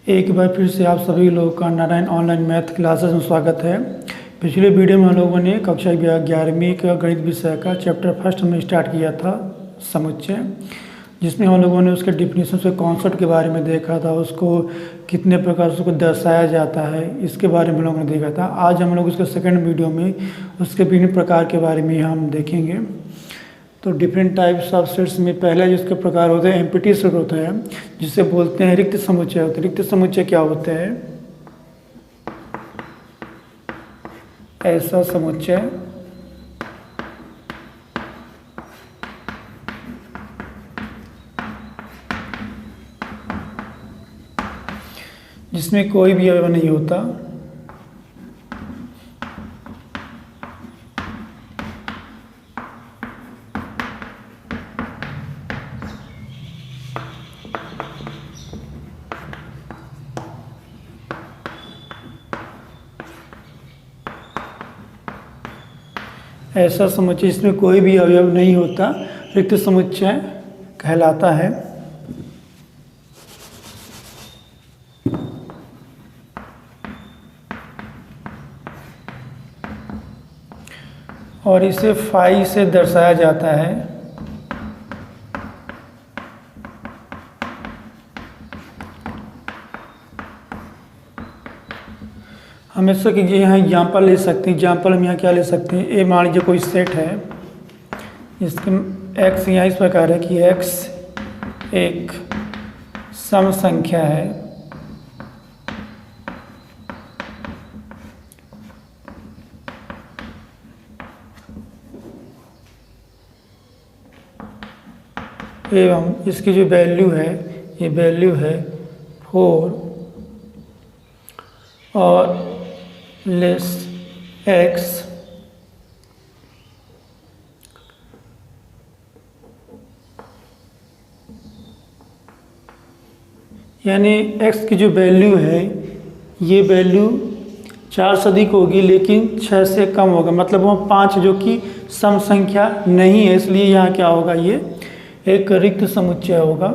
एक बार फिर से आप सभी लोगों का नारायण ऑनलाइन मैथ क्लासेस में स्वागत है। पिछले वीडियो में हम लोगों ने कक्षा 11वीं का गणित विषय का चैप्टर फर्स्ट में स्टार्ट किया था समुच्चय, जिसमें हम लोगों ने उसके डिफिनीशन से कॉन्सेप्ट के बारे में देखा था, उसको कितने प्रकार से उसको दर्शाया जाता है इसके बारे में हम लोगों ने देखा था। आज हम लोग उसके सेकेंड वीडियो में उसके विभिन्न प्रकार के बारे में हम देखेंगे। तो डिफरेंट टाइप्स ऑफ सेट्स में पहले जिसके प्रकार होते हैं एम्प्टी सेट होता है, जिसे बोलते हैं रिक्त समुच्चय होते हैं। रिक्त समुच्चय क्या होता है? ऐसा समुच्चय जिसमें कोई भी अवयव नहीं होता, ऐसा समुच्चय जिसमें कोई भी अवयव नहीं होता रिक्त समुच्चय कहलाता है। और इसे फाई से दर्शाया जाता है। हम इसका कि यहाँ एग्जाम्पल ले सकते हैं। एग्जाम्पल हम यहाँ क्या ले सकते हैं? ए मान लीजिए कोई सेट है, इसके एक्स यहाँ इस प्रकार है कि एक्स एक सम संख्या है एवं इसकी जो वैल्यू है, ये वैल्यू है 4 और लेस एक्स यानी x की जो वैल्यू है, ये वैल्यू 4 से अधिक होगी लेकिन 6 से कम होगा, मतलब वो 5 जो कि सम संख्या नहीं है, इसलिए यहाँ क्या होगा? ये एक रिक्त समुच्चय होगा।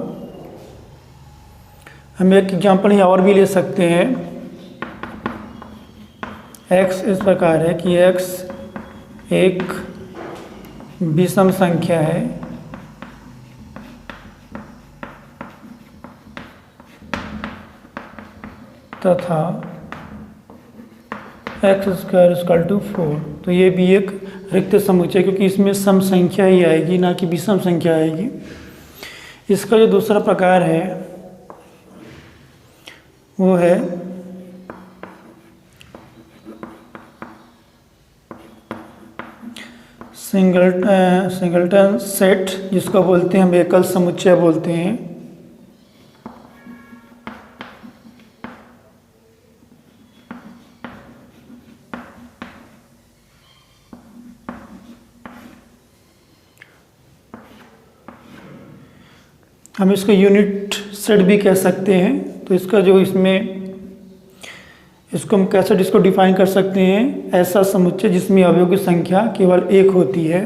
हम एक एग्जाम्पल यहाँ और भी ले सकते हैं। x इस प्रकार है कि x एक विषम संख्या है तथा एक्स स्क्वायर इक्वल टू 4। तो ये भी एक रिक्त समुच्चय, क्योंकि इसमें सम संख्या ही आएगी, ना कि विषम संख्या आएगी। इसका जो दूसरा प्रकार है वो है सिंगलटन सेट, जिसको बोलते हैं हम एकल समुच्चय बोलते हैं। हम इसको यूनिट सेट भी कह सकते हैं। तो इसका जो इसको हम कैसे इसको डिफाइन कर सकते हैं? ऐसा समुच्चय जिसमें अवयवों की संख्या केवल एक होती है।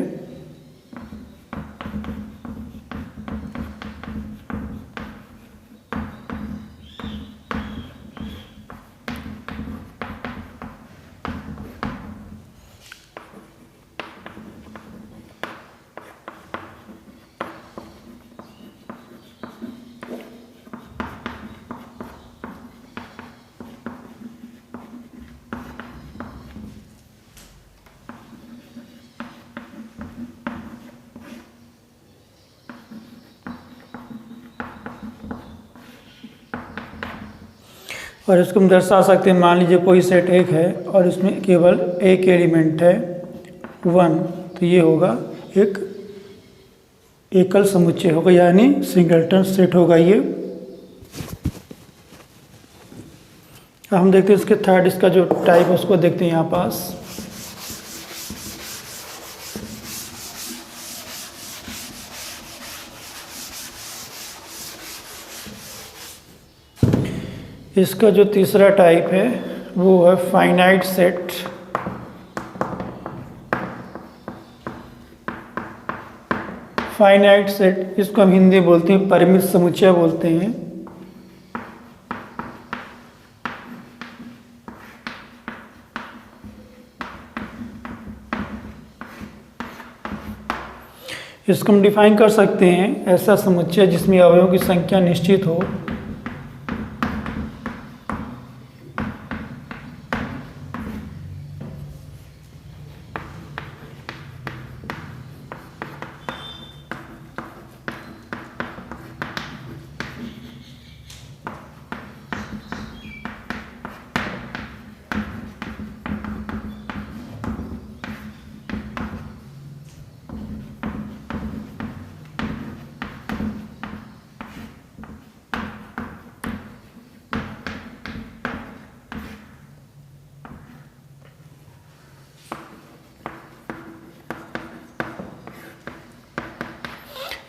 और इसको हम दर्शा सकते हैं। मान लीजिए कोई सेट एक है और इसमें केवल एक एलिमेंट है 1, तो ये होगा एक एकल समुच्चय होगा, यानी सिंगलटन सेट होगा ये। अब हम देखते हैं इसके थर्ड, इसका जो टाइप है उसको देखते हैं यहाँ पास। इसका जो तीसरा टाइप है वो है फाइनाइट सेट। फाइनाइट सेट, इसको हम हिंदी बोलते हैं परिमित समुच्चय बोलते हैं। इसको हम डिफाइन कर सकते हैं, ऐसा समुच्चय जिसमें अवयवों की संख्या निश्चित हो।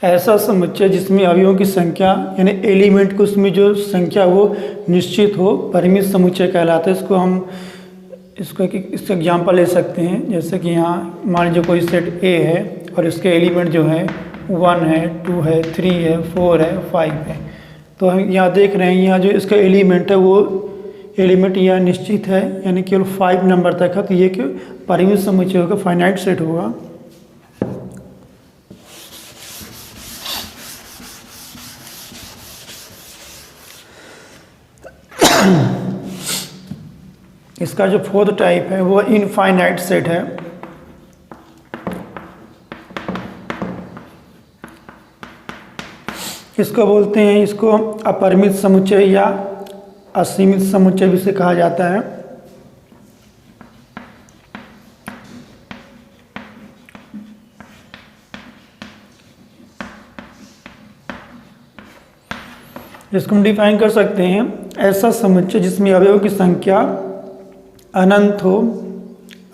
ऐसा समुच्चय जिसमें अवयवों की संख्या यानी एलिमेंट की उसमें जो संख्या वो निश्चित हो, परिमित समुच्चय कहलाता है। इसको एक इसका एग्जाम्पल ले सकते हैं, जैसे कि यहाँ मान लीजिए कोई सेट ए है और इसके एलिमेंट जो है 1 है, 2 है, 3 है, 4 है, 5 है। तो हम यहाँ देख रहे हैं, यहाँ जो इसका एलिमेंट है वो एलिमेंट यहाँ निश्चित है, यानी केवल 5 नंबर तक है। तो ये कि परिमित समुच्चय होगा, फाइनाइट सेट होगा। इसका जो फोर्थ टाइप है वो इनफाइनाइट सेट है। इसको बोलते हैं, इसको अपरिमित समुच्चय या असीमित समुच्चय भी से कहा जाता है। इसको हम डिफाइन कर सकते हैं, ऐसा समुच्चय जिसमें अवयवों की संख्या अनंत हो,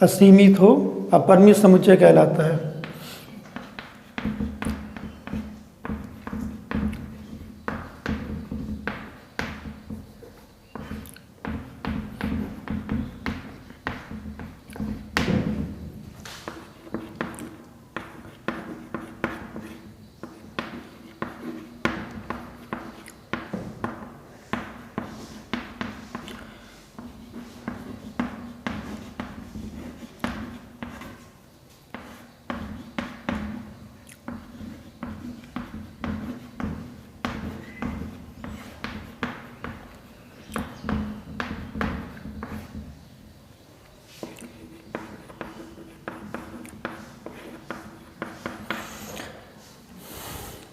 असीमित हो, अपरिमित समुच्चय कहलाता है।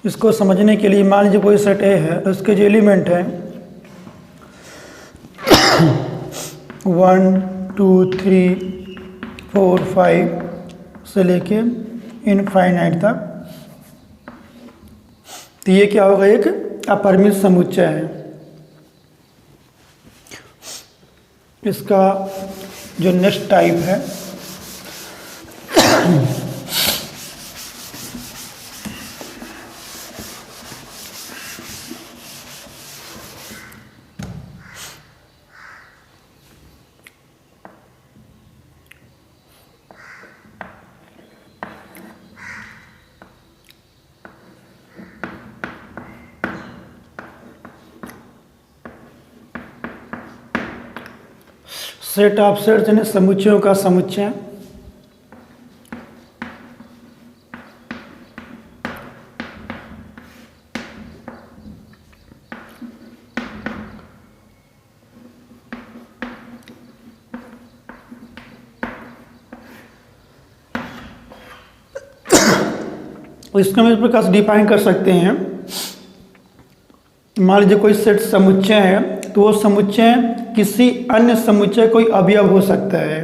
इसको समझने के लिए मान लीजिए कोई सेट ए है, तो उसके जो एलिमेंट है 1, 2, 3, 4, 5 से लेके इनफाइनाइट तक। तो ये क्या होगा, एक अपरिमित समुच्चय है। इसका जो नेक्स्ट टाइप है सेट ऑफ सेट्स यानी समुच्चयों का समुच्चय। इसको हम इस प्रकार से डिफाइन कर सकते हैं, मान लीजिए कोई सेट समुच्चय है, तो वो समुच्चय किसी अन्य समुच्चय कोई अवयव हो सकता है।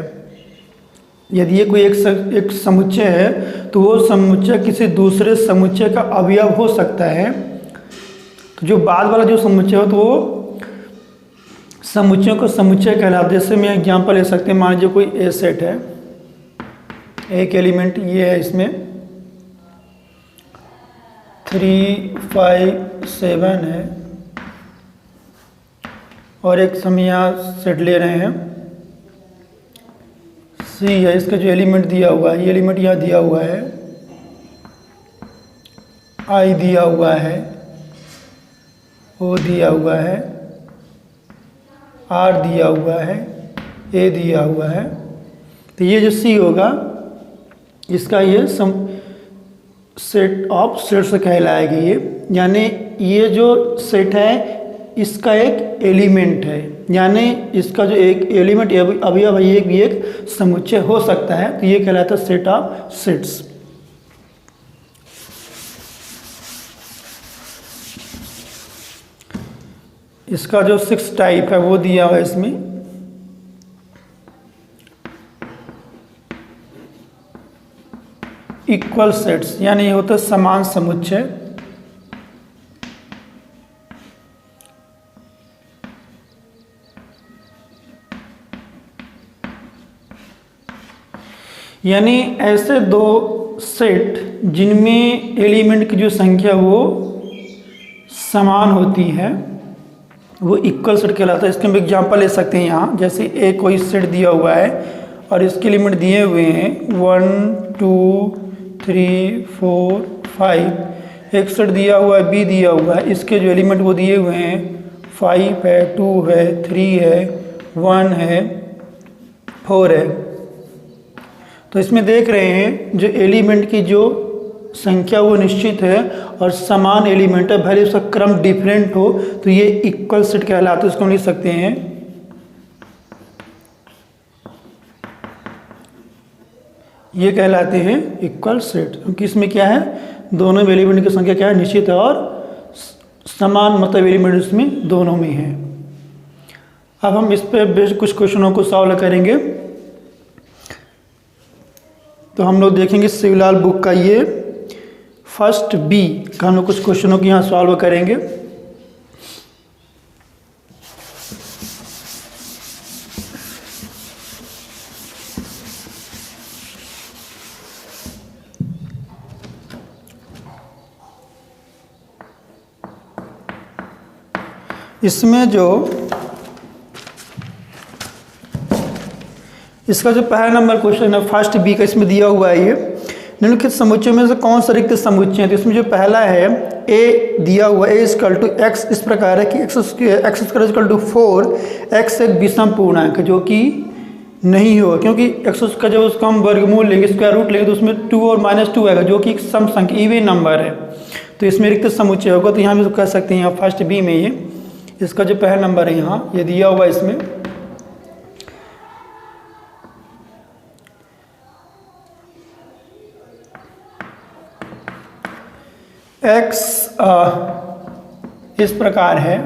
यदि ये कोई एक समुच्चय है तो वो समुच्चय किसी दूसरे समुच्चय का अवयव हो सकता है। तो जो बाद वाला जो समुच्चय हो तो वो समुच्चयों को समुच्चय कहलाते हैं। जैसे मैं एग्जांपल ले सकते हैं, मान लीजिए कोई ए सेट है, एक एलिमेंट ये है, इसमें 3, 5, 7 है, और एक हम यहाँ सेट ले रहे हैं सी है। इसका जो एलिमेंट दिया हुआ है, ये एलिमेंट यहाँ दिया हुआ है, आई दिया हुआ है, ओ दिया हुआ है, आर दिया हुआ है, ए दिया हुआ है। तो ये जो सी होगा, इसका ये सेट ऑफ सेट्स कहलाएगी ये, यानी ये जो सेट है इसका एक एलिमेंट है, यानी इसका जो एक एलिमेंट अवयव है ये भी एक समुच्चय हो सकता है, तो ये कहलाता है सेट ऑफ सेट्स। इसका जो 6 टाइप है वो दिया हुआ है इसमें। इक्वल सेट्स यानी ये होता है समान समुच्चय। यानी ऐसे दो सेट जिनमें एलिमेंट की जो संख्या वो समान होती है वो इक्वल सेट कहलाता है। इसके हम एग्जांपल ले सकते हैं यहाँ, जैसे एक कोई सेट दिया हुआ है और इसके एलिमेंट दिए हुए हैं 1 2 3 4 5। एक सेट दिया हुआ है बी दिया हुआ है, इसके जो एलिमेंट वो दिए हुए हैं 5 है, 2 है, 3 है, 1 है, 4 है। तो इसमें देख रहे हैं जो एलिमेंट की जो संख्या वो निश्चित है और समान एलिमेंट है, भले उसका क्रम डिफरेंट हो तो ये इक्वल सेट कहलाता है। इसको लिख सकते हैं ये कहलाते हैं इक्वल सेट, क्योंकि इसमें क्या है दोनों एलिमेंट की संख्या क्या है निश्चित है और समान मतलब एलिमेंट इसमें दोनों में है। अब हम इस पे बेस्ड कुछ क्वेश्चनों को सॉल्व करेंगे। तो हम लोग देखेंगे शिवलाल बुक का ये फर्स्ट बी का हम लोग कुछ क्वेश्चनों को यहाँ सॉल्व करेंगे। इसमें जो इसका जो पहला नंबर क्वेश्चन है फर्स्ट बी का, इसमें दिया हुआ है ये निम्नलिखित समुच्चय में से कौन सा रिक्त समुच्चय है। तो इसमें जो पहला है ए दिया हुआ ए इक्वल टू एक्स इस प्रकार है कि x square equal to 4, x एक विषम पूर्णांक है जो कि नहीं होगा, क्योंकि एक्स का जब उसका हम वर्गमूल लेंगे स्क्वायर रूट लेंगे तो उसमें 2 और -2 आएगा जो कि एक सम संख्या इवन नंबर है, तो इसमें रिक्त समुच्चय होगा। तो यहाँ भी कह सकते हैं यहाँ फर्स्ट बी में ये इसका जो पहला नंबर है यहाँ ये दिया हुआ है इसमें x इस प्रकार है।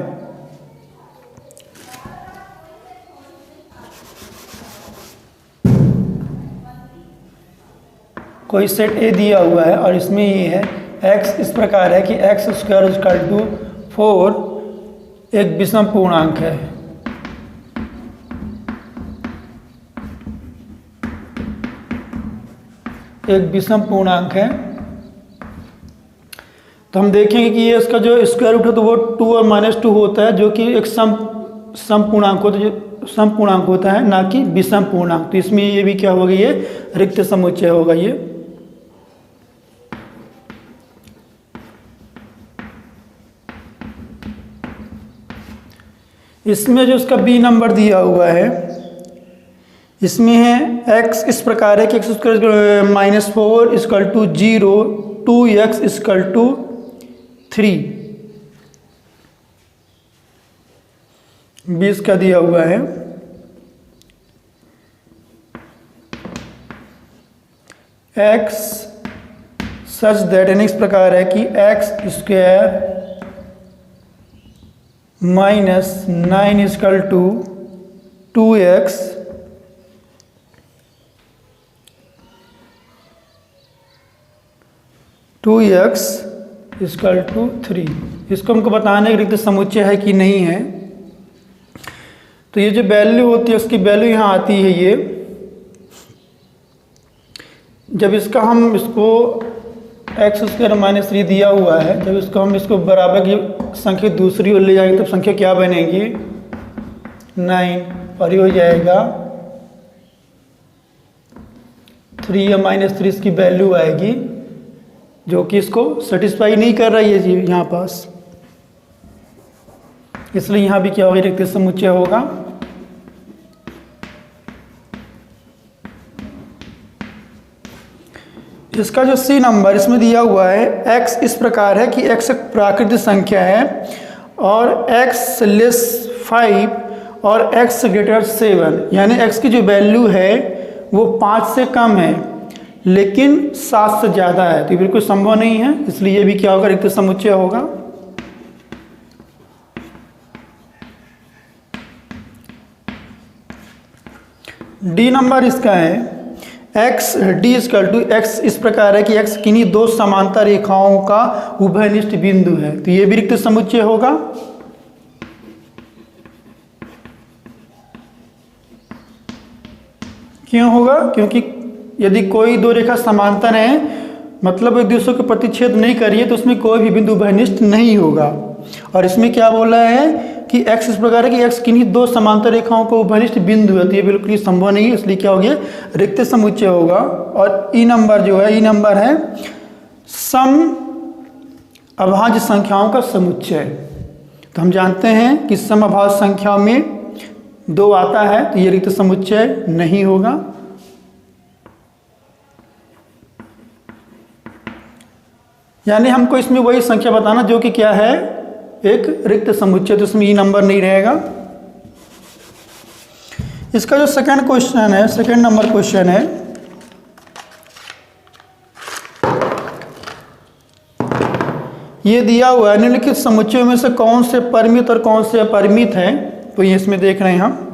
कोई सेट ए दिया हुआ है और इसमें ये है x इस प्रकार है कि एक्स स्क्वायर इक्वल टू 4 एक विषम पूर्णांक है। एक विषम पूर्णांक है, तो हम देखेंगे कि ये इसका जो स्क्वायर रूट है तो वो 2 और -2 होता है जो कि एक सम पूर्णांक होता है, जो सम पूर्णांक होता है ना कि विषम पूर्णांक। तो इसमें ये भी क्या होगा ये रिक्त समुच्चय होगा ये। इसमें जो इसका बी नंबर दिया हुआ है इसमें है x इस प्रकार है कि x square -4 equal to 0, 2x equal to 3। 20 का दिया हुआ है x सच दैट यानी इस प्रकार है कि x square -9 equal to 2x equal to 3। इसको हमको बताना है कि रिक्त समुच्चय है कि नहीं है। तो ये जो वैल्यू होती है उसकी वैल्यू यहाँ आती है ये, जब इसका हम इसको एक्स स्क्वायर -3 दिया हुआ है, जब इसको हम इसको बराबर की संख्या दूसरी ओर ले जाएंगे तब संख्या क्या बनेगी 9 और ये हो जाएगा 3 या -3 इसकी वैल्यू आएगी जो कि इसको सेटिस्फाई नहीं कर रही है जी यहाँ पास, इसलिए यहाँ भी क्या होगा रिक्त समुच्चय होगा। इसका जो सी नंबर इसमें दिया हुआ है, x इस प्रकार है कि x एक प्राकृतिक संख्या है और x लेस 5 और x ग्रेटर 7, यानी x की जो वैल्यू है वो 5 से कम है लेकिन 7 से ज़्यादा है, तो ये बिल्कुल संभव नहीं है, इसलिए ये भी क्या होगा, रिक्त समुच्चय होगा। डी नंबर इसका है x D equal to x इस प्रकार है कि x किन्हीं दो समांतर रेखाओं का उभयनिष्ठ बिंदु है, तो ये भी रिक्त समुच्चय होगा। क्यों होगा? क्योंकि यदि कोई दो रेखा समांतर है मतलब एक दूसरे को प्रतिच्छेद नहीं करिए तो उसमें कोई भी बिंदु उभयनिष्ठ नहीं होगा। और इसमें क्या बोला है कि x इस प्रकार है कि x किन्हीं दो समांतर रेखाओं को उभयनिष्ठ बिंदु है, तो ये बिल्कुल ही संभव नहीं है, इसलिए क्या हो गया, रिक्त समुच्चय होगा। और ई नंबर जो है, ई नंबर है सम अभाज्य संख्याओं का समुच्चय। तो हम जानते हैं कि सम अभाज्य संख्याओं में 2 आता है, तो ये रिक्त समुच्चय नहीं होगा। यानी हमको इसमें वही संख्या बताना जो कि क्या है, एक रिक्त समुच्चय, तो इसमें ई नंबर नहीं रहेगा। इसका जो सेकंड क्वेश्चन है, सेकंड नंबर क्वेश्चन है, ये दिया हुआ है निम्नलिखित समुच्चयों में से कौन से परिमित और कौन से अपरिमित है, तो ये इसमें देख रहे हैं हम।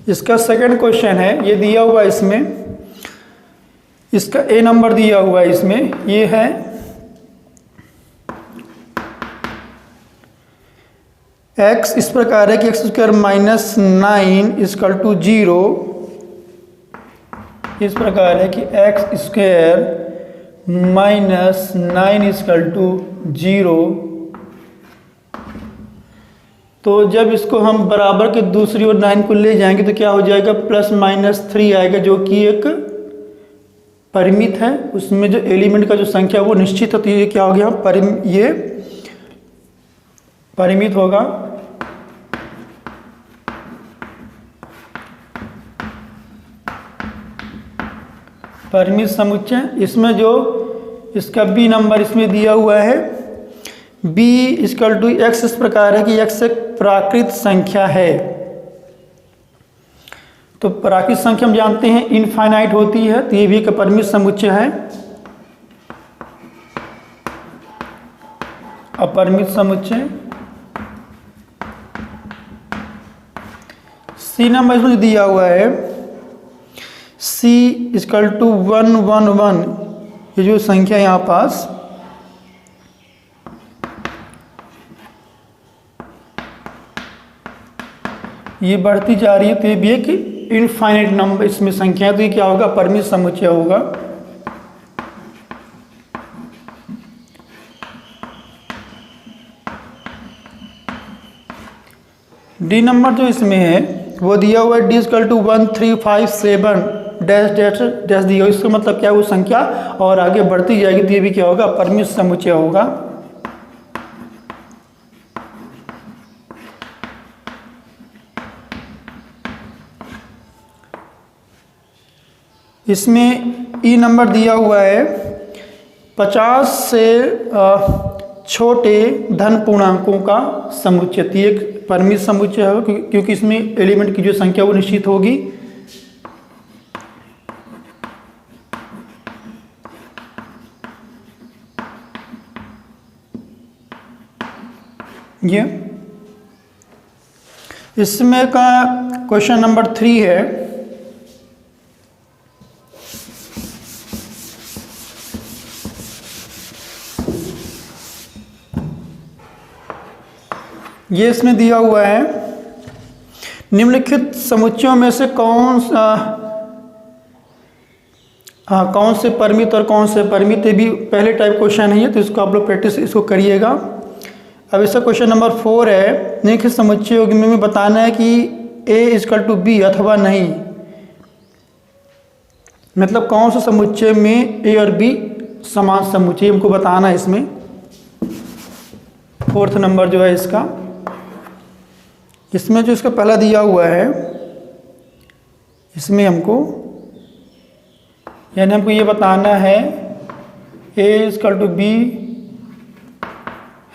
इसका सेकंड क्वेश्चन है, ये दिया हुआ इसमें, इसका ए नंबर दिया हुआ है इसमें, ये है x इस प्रकार है कि x square minus 9 equal to 0, इस प्रकार है कि x square minus 9 equal to 0। तो जब इसको हम बराबर के दूसरी ओर 9 को ले जाएंगे तो क्या हो जाएगा, प्लस माइनस 3 आएगा, जो कि एक परिमित है, उसमें जो एलिमेंट का जो संख्या वो निश्चित है, तो ये क्या हो गया, ये परिमित होगा। परिमित समुच्चय। इसमें जो इसका बी नंबर इसमें दिया हुआ है, b इक्वल टू एक्स इस प्रकार है कि x एक प्राकृत संख्या है। तो प्राकृत संख्या हम जानते हैं इनफाइनाइट होती है, तो ये भी एक परिमित समुच्चय है। अपरिमित समुच्चय। सी नंबर इसमें दिया हुआ है c इक्वल टू 1 1 1, ये जो संख्या यहाँ पास, ये बढ़ती जा रही है, तो ये भी एक इनफाइनाइट नंबर इसमें संख्या है, तो ये क्या होगा, परिमित समुच्चय होगा। डी नंबर जो इसमें है वो दिया हुआ है D equal to 1 3 5 7 dash dash dash दिया, इसका मतलब क्या, वो संख्या और आगे बढ़ती जाएगी, तो ये भी क्या होगा, परिमित समुच्चय होगा। इसमें ई नंबर दिया हुआ है 50 से छोटे धन पूर्णांकों का समुच्चय, तो एक परिमित समुच्चय है, क्योंकि इसमें एलिमेंट की जो संख्या वो निश्चित होगी। ये इसमें का क्वेश्चन नंबर 3 है, ये इसमें दिया हुआ है निम्नलिखित समुच्चयों में से कौन से परिमित और कौन से परिमित, ये भी पहले टाइप क्वेश्चन है, तो इसको आप लोग प्रैक्टिस इसको करिएगा। अब इसका क्वेश्चन नंबर 4 है, निम्नलिखित समुच्चयों में बताना है कि a इक्वल टू b अथवा नहीं, मतलब कौन से समुच्चय में a और b समान समुच्चय, हमको बताना है इसमें। 4th नंबर जो है इसका, इसमें जो इसका पहला दिया हुआ है, इसमें हमको ये बताना है A=B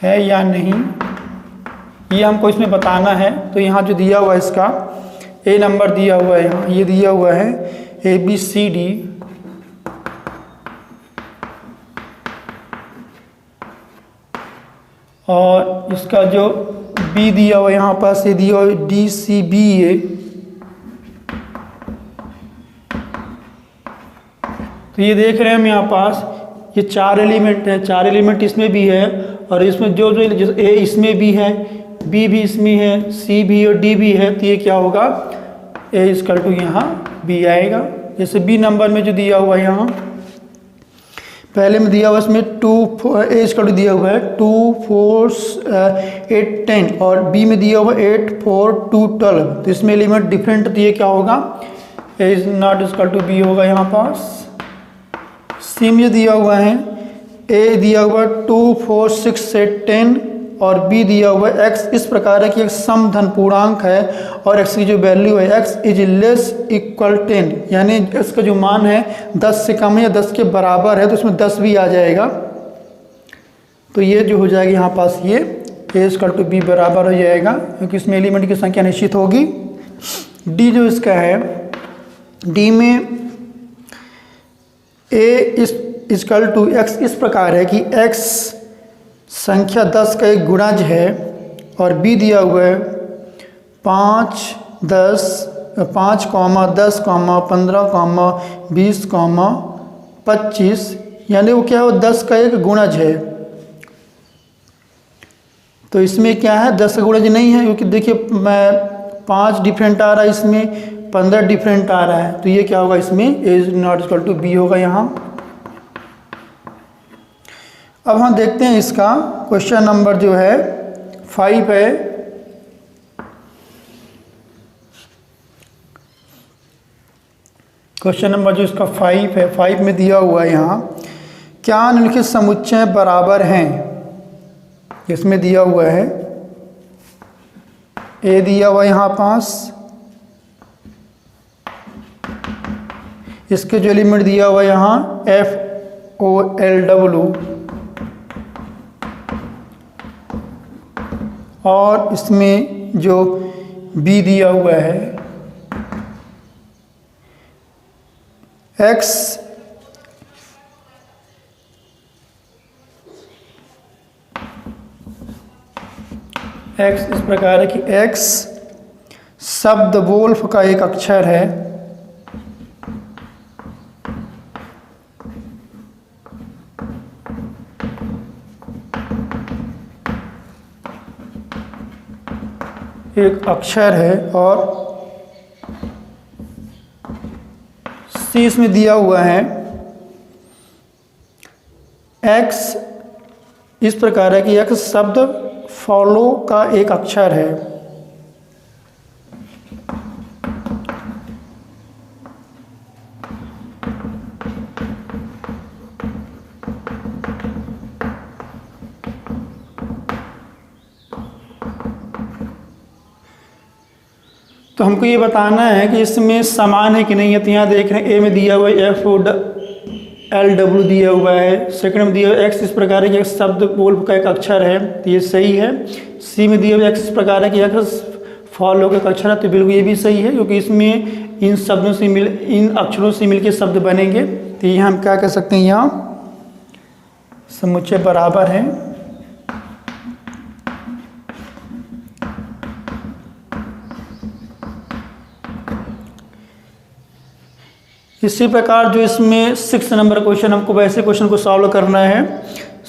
है या नहीं, ये हमको इसमें बताना है। तो यहाँ जो दिया हुआ है इसका A नंबर दिया हुआ है, यहाँ ये दिया हुआ है ABCD, और इसका जो B दिया हुआ है यहाँ पास, ये दिया हुआ है DCBA। तो ये देख रहे हैं हम यहाँ पास, ये 4 एलिमेंट है, 4 एलिमेंट इसमें भी है, और इसमें जो A इसमें भी है, B भी इसमें है, C भी और D भी है। तो ये क्या होगा, A= यहाँ B आएगा। जैसे B नंबर में जो दिया हुआ है, यहाँ पहले में दिया हुआ इसमें A= दिया हुआ है 2 4 8 10, और B में दिया हुआ 8 4 2 12। तो इसमें एलिमेंट डिफरेंट, तो ये क्या होगा, A=B होगा यहाँ पास। C में दिया हुआ है, A दिया हुआ 2 4 6 8 10, और B दिया हुआ है x इस प्रकार है कि एक सम धन पूर्णांक है, और x की जो वैल्यू है x ≤ 10, यानी x का जो मान है 10 से कम है या 10 के बराबर है, तो इसमें 10 भी आ जाएगा। तो ये जो हो जाएगा यहाँ पास, ये A=B बराबर हो जाएगा, क्योंकि इसमें एलिमेंट की संख्या निश्चित होगी। D जो इसका है, D में A=x इस प्रकार है कि x संख्या 10 का एक गुणज है, और B दिया हुआ है 5 10 5, 10, 15, 20, 25, यानी वो क्या है, 10 का एक गुणज है। तो इसमें क्या है, 10 का गुणज नहीं है, क्योंकि देखिए 5 डिफरेंट आ रहा है, इसमें 15 डिफरेंट आ रहा है। तो ये क्या होगा, इसमें A=B होगा यहाँ। अब हम देखते हैं इसका क्वेश्चन नंबर जो है 5 है। क्वेश्चन नंबर जो इसका 5 है, 5 में दिया हुआ है यहाँ, क्या निम्नलिखित समुच्चय बराबर हैं। इसमें दिया हुआ है A दिया हुआ यहाँ पास, इसके जो एलिमेंट दिया हुआ यहाँ FOLW, और इसमें जो B दिया हुआ है X इस प्रकार है कि X शब्द वोल्फ का एक अक्षर है, और C इसमें दिया हुआ है X इस प्रकार है कि X शब्द फॉलो का एक अक्षर है। तो हमको ये बताना है कि इसमें समान है कि नहीं है। तो यहाँ देख रहे हैं A में दिया हुआ है FOLW दिया हुआ है, सेकंड में दिया हुआ है X इस प्रकार है कि एक शब्द वोल्फ का एक अक्षर है, तो ये सही है। C में दिया हुआ X इस प्रकार है कि X फॉलो का एक अक्षर है, तो बिल्कुल ये भी सही है, क्योंकि इसमें इन अक्षरों से मिलकर शब्द बनेंगे। तो यहाँ हम क्या कह सकते हैं, यहाँ समुच्चय बराबर है। इसी प्रकार जो इसमें 6 नंबर क्वेश्चन, हमको वैसे क्वेश्चन को सॉल्व करना है।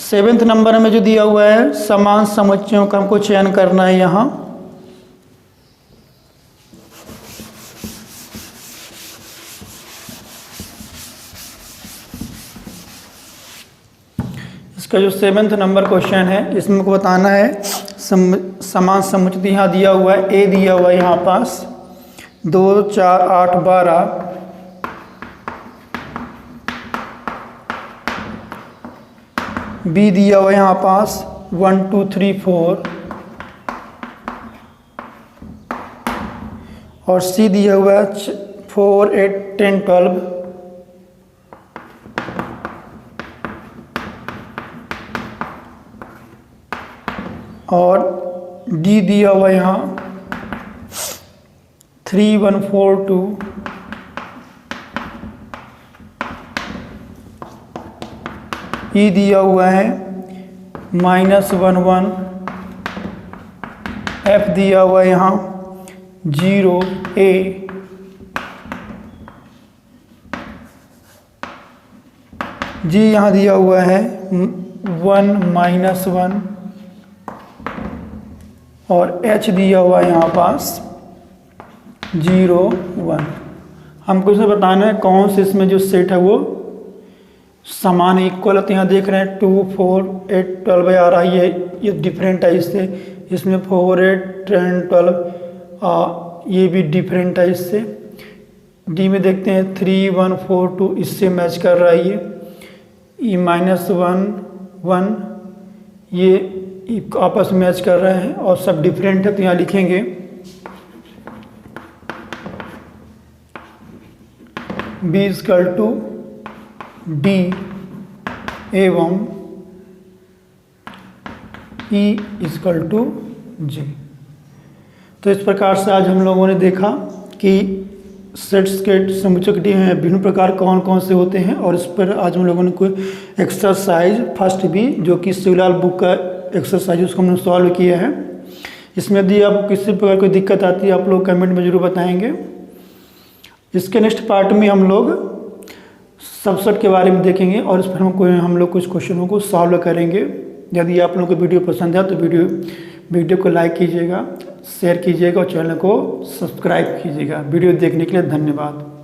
7th नंबर में जो दिया हुआ है समान समुच्चयों का हमको चयन करना है। यहाँ इसका जो 7th नंबर क्वेश्चन है, इसमें हमको बताना है समान समुच्चय। यहाँ दिया हुआ है A दिया हुआ है यहाँ पास 2 4 8 12, B दिया हुआ है यहाँ पास 1 2 3 4 और सी दिया हुआ है 4 8 10 12 और डी दिया हुआ है यहाँ 3 1 4 2 ई दिया हुआ है -1 1 एफ दिया हुआ है यहाँ 0 ए जी यहाँ दिया हुआ है 1 -1 और एच दिया हुआ है यहाँ पास 0 1। हमको इसे बताना है कौन से इसमें जो सेट है वो समान इक्वल है। तो यहाँ देख रहे हैं 2 4 8 12 आ रहा है, ये डिफरेंट है इससे। इसमें 4 8 10 12 ये भी डिफरेंट है इससे। डी में देखते हैं 3 1 4 2 इससे मैच कर रहा है ये -1 1 ये आपस में मैच कर रहे हैं और सब डिफरेंट है। तो यहाँ लिखेंगे B = D एवं E = J। तो इस प्रकार से आज हम लोगों ने देखा कि सेट्स के समुच्चक भिन्न प्रकार कौन कौन से होते हैं और इस पर आज हम लोगों ने कोई एक्सरसाइज फर्स्ट बी जो कि शिवलाल बुक का एक्सरसाइज उसको हमने सॉल्व किया है। इसमें यदि आपको किसी प्रकार कोई दिक्कत आती है आप लोग कमेंट में ज़रूर बताएंगे। इसके नेक्स्ट पार्ट में हम लोग सबसेट के बारे में देखेंगे और इस पर हम लोग कुछ क्वेश्चनों को सॉल्व करेंगे। यदि आप लोगों को वीडियो पसंद है तो वीडियो को लाइक कीजिएगा, शेयर कीजिएगा और चैनल को सब्सक्राइब कीजिएगा। वीडियो देखने के लिए धन्यवाद।